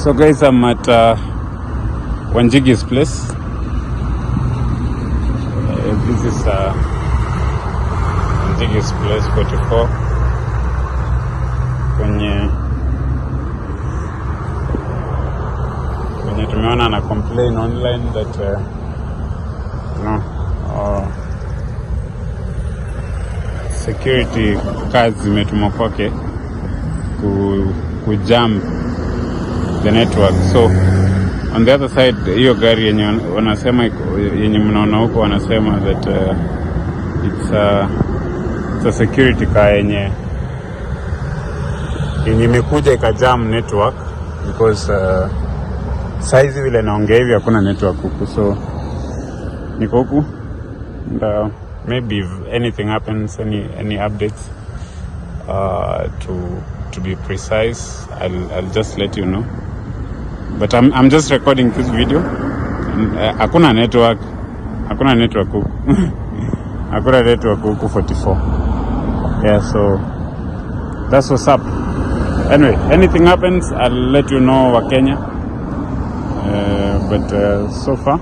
So guys, I'm at Wanjigi's place. This is Wanjigi's place 44. Kwenye tumeona na complain online that security cars zimetumwa kwake kujam the network. So on the other side, hiyo gari yenye wanasema yenye mnaona huko wanasema that it's a security car yenye imekuja ikajam network because saizi vile naongea hivi hakuna network huku, so niko huku and maybe if anything happens, any updates to be precise, I'll just let you know. But I'm just recording this video. Hakuna network huku. Hakuna network huku 44. Yeah, so that's what's up. Anyway, anything happens, I'll let you know, wa Kenya. But so far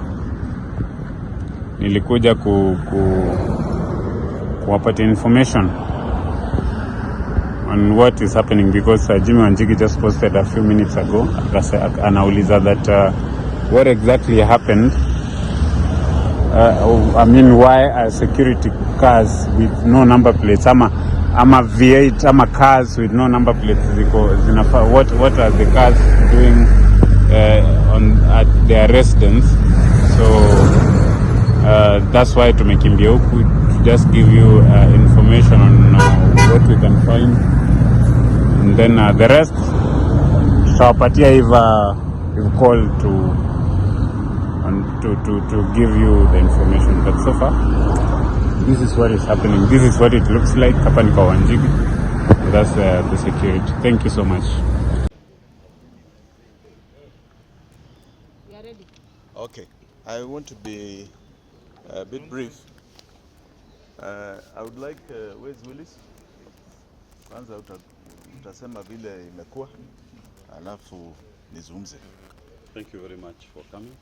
nilikuja kuwapatia information on what is happening because Jimmy Wanjigi just posted a few minutes ago anauliza that what exactly happened. I mean, why are security cars with no number plates ama V8 ama cars with no number plates what are the cars doing at their residence? So that's why tumekimbia huku to just give you information on what we can find, and then the rest tutawapatia if called to give you the information. But so far this is what is happening, this is what it looks like. Hapa ni kwa Wanjigi. That's the security. Thank you so much. You are ready? Okay, I want to be a bit brief. I would like, where's Willis? Kwanza utasema vile imekuwa, alafu nizungumze. Thank you very much for coming.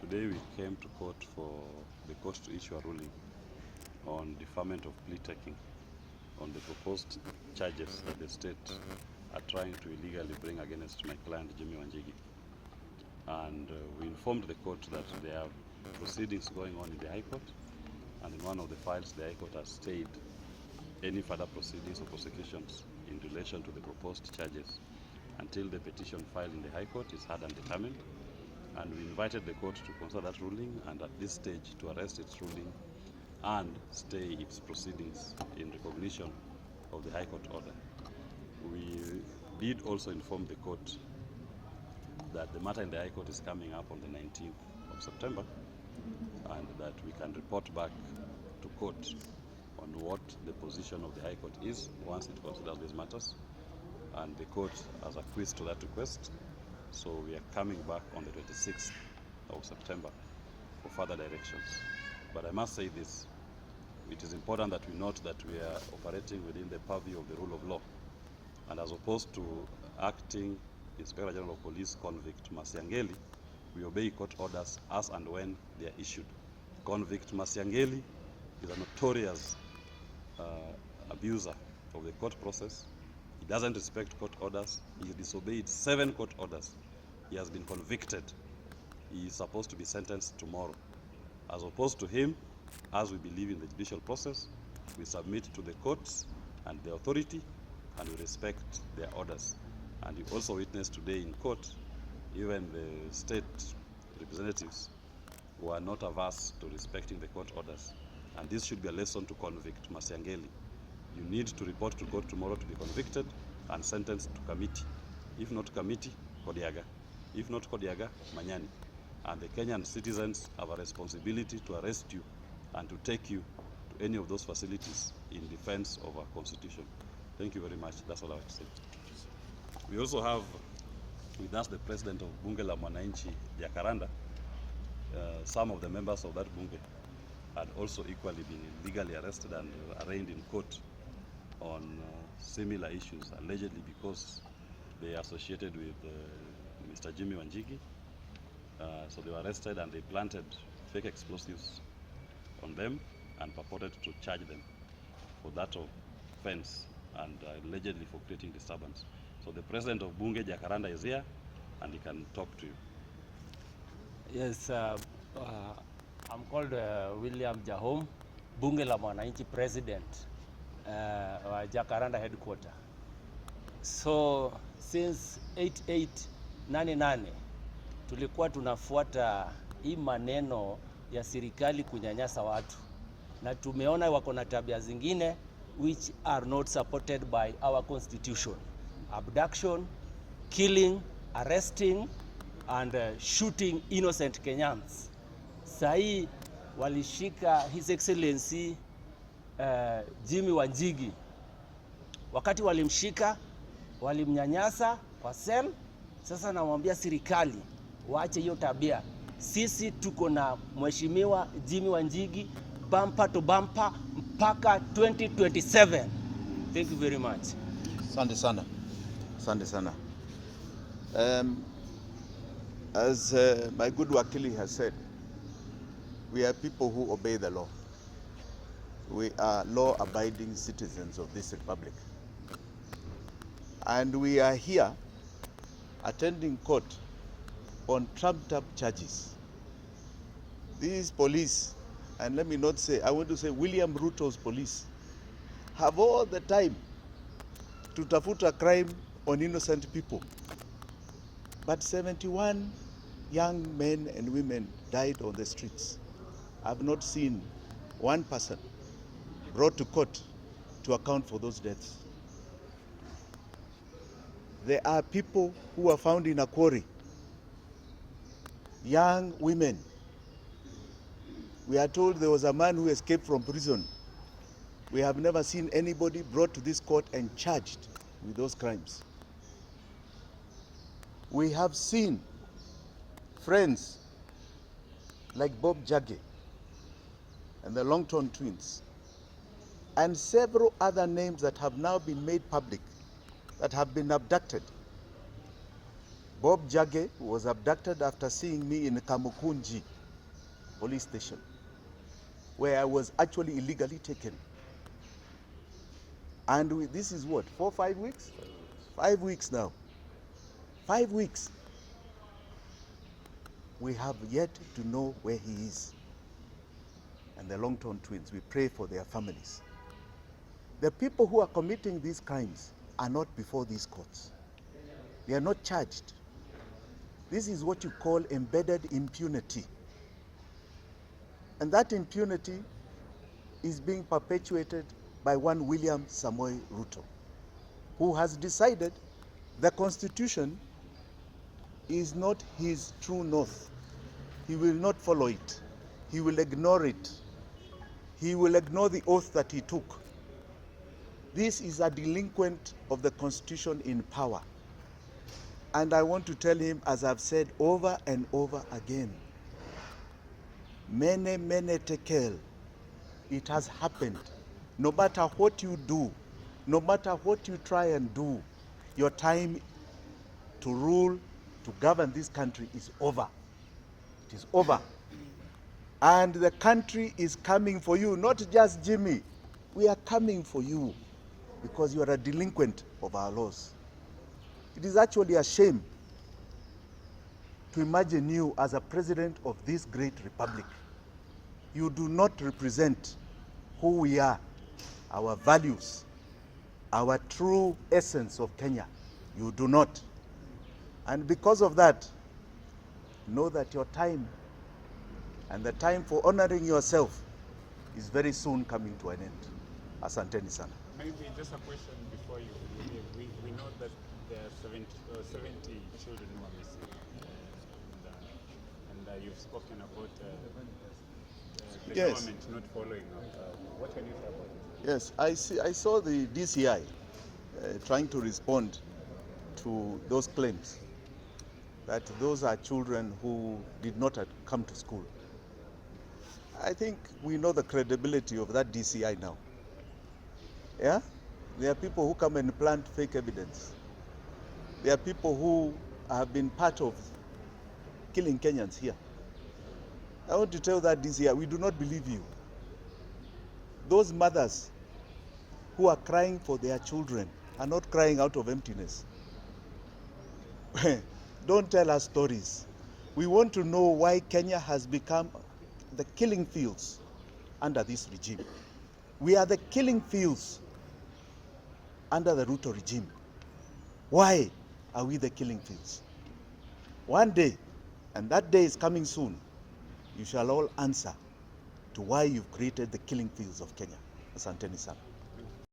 Today we came to court for the court to issue a ruling on deferment of plea taking on the proposed charges that the state are trying to illegally bring against my client Jimmy Wanjigi. And we informed the court that there are proceedings going on in the High Court, and in one of the files the High Court has stayed any further proceedings or prosecutions in relation to the proposed charges until the petition filed in the High Court is heard and determined. And we invited the court to consider that ruling and at this stage to arrest its ruling and stay its proceedings in recognition of the High Court order. We did also inform the court that the matter in the High Court is coming up on the 19th of September and that we can report back to court on what the position of the High Court is once it considers these matters, and the court has acquiesced to that request. So we are coming back on the 26th of September for further directions. But I must say this, it is important that we note that we are operating within the purview of the rule of law, and as opposed to acting Inspector General of Police Convict Masiangeli, we obey court orders as and when they are issued. Convict Masiangeli is a notorious abuser of the court process. He doesn't respect court orders. He disobeyed 7 court orders. He has been convicted. He is supposed to be sentenced tomorrow. As opposed to him, as we believe in the judicial process, we submit to the courts and the authority, and we respect their orders. And you also witnessed today in court, even the state representatives who are not averse to respecting the court orders. And this should be a lesson to convict Masiangeli. You need to report to court tomorrow to be convicted and sentenced to committee. If not committee, Kodiaga. If not Kodiaga, Manyani. And the Kenyan citizens have a responsibility to arrest you and to take you to any of those facilities in defense of our constitution. Thank you very much. That's all I have to say. We also have with us the president of Bunge la Mwananchi, Jacaranda. Some of the members of that Bunge had also equally been illegally arrested and arraigned in court on similar issues, allegedly because they are associated with Mr. Jimmy Wanjigi. So they were arrested and they planted fake explosives on them and purported to charge them for that offense and allegedly for creating disturbance. So the president of Bunge, Jacaranda, is here and he can talk to you. Yes, I'm called William Jahom, Bunge la Mwananchi president wa Jacaranda headquarter. So since 8888 tulikuwa tunafuata hii maneno ya serikali kunyanyasa watu, na tumeona wako na tabia zingine which are not supported by our constitution: abduction, killing, arresting and shooting innocent Kenyans. Sahi walishika His Excellency Jimmy Wanjigi. Wakati walimshika, walimnyanyasa kwa cell. Sasa namwambia serikali waache hiyo tabia. Sisi tuko na Mheshimiwa Jimmy Wanjigi bumper to bumper mpaka 2027. Thank you very much. Asante sana. Asante sana. As my good wakili has said, we are people who obey the law. We are law-abiding citizens of this republic. And we are here attending court on trumped-up charges. These police, and let me not say, I want to say William Ruto's police, have all the time to tafuta crime on innocent people. But 71 young men and women died on the streets. I've not seen one person brought to court to account for those deaths. There are people who were found in a quarry, young women. We are told there was a man who escaped from prison. We have never seen anybody brought to this court and charged with those crimes. We have seen friends like Bob Jage and the Longton twins and several other names that have now been made public that have been abducted. Bob Jage was abducted after seeing me in Kamukunji police station, where I was actually illegally taken. And this is what, 4 or 5 weeks? 5 weeks now. 5 weeks. We have yet to know where he is. And the Longton twins, we pray for their families. The people who are committing these crimes are not before these courts. They are not charged. This is what you call embedded impunity. And that impunity is being perpetuated by one William Samoei Ruto, who has decided the Constitution is not his true north. He will not follow it. He will ignore it. He will ignore the oath that he took. This is a delinquent of the Constitution in power. And I want to tell him, as I've said over and over again, mene tekel, it has happened. No matter what you do, no matter what you try and do, your time to rule, to govern this country is over. It is over. And the country is coming for you, not just Jimmy. We are coming for you because you are a delinquent of our laws. It is actually a shame to imagine you as a president of this great republic. You do not represent who we are, our values, our true essence of Kenya. You do not. And because of that, know that your time and the time for honoring yourself is very soon coming to an end. Asanteni sana. Maybe just a question before you leave. We know that there are 70 children who are missing. And you've spoken about the Yes. government not following up. What can you say about this? Yes, I saw the DCI trying to respond to those claims that those are children who did not come to school. I think we know the credibility of that DCI now. Yeah? There are people who come and plant fake evidence. There are people who have been part of killing Kenyans here. I want to tell that this year, we do not believe you. Those mothers who are crying for their children are not crying out of emptiness. Don't tell us stories. We want to know why Kenya has become the killing fields under this regime. We are the killing fields under the RUTO regime. Why are we the killing fields? One day, and that day is coming soon, you shall all answer to why you've created the killing fields of Kenya. Asanteni sana.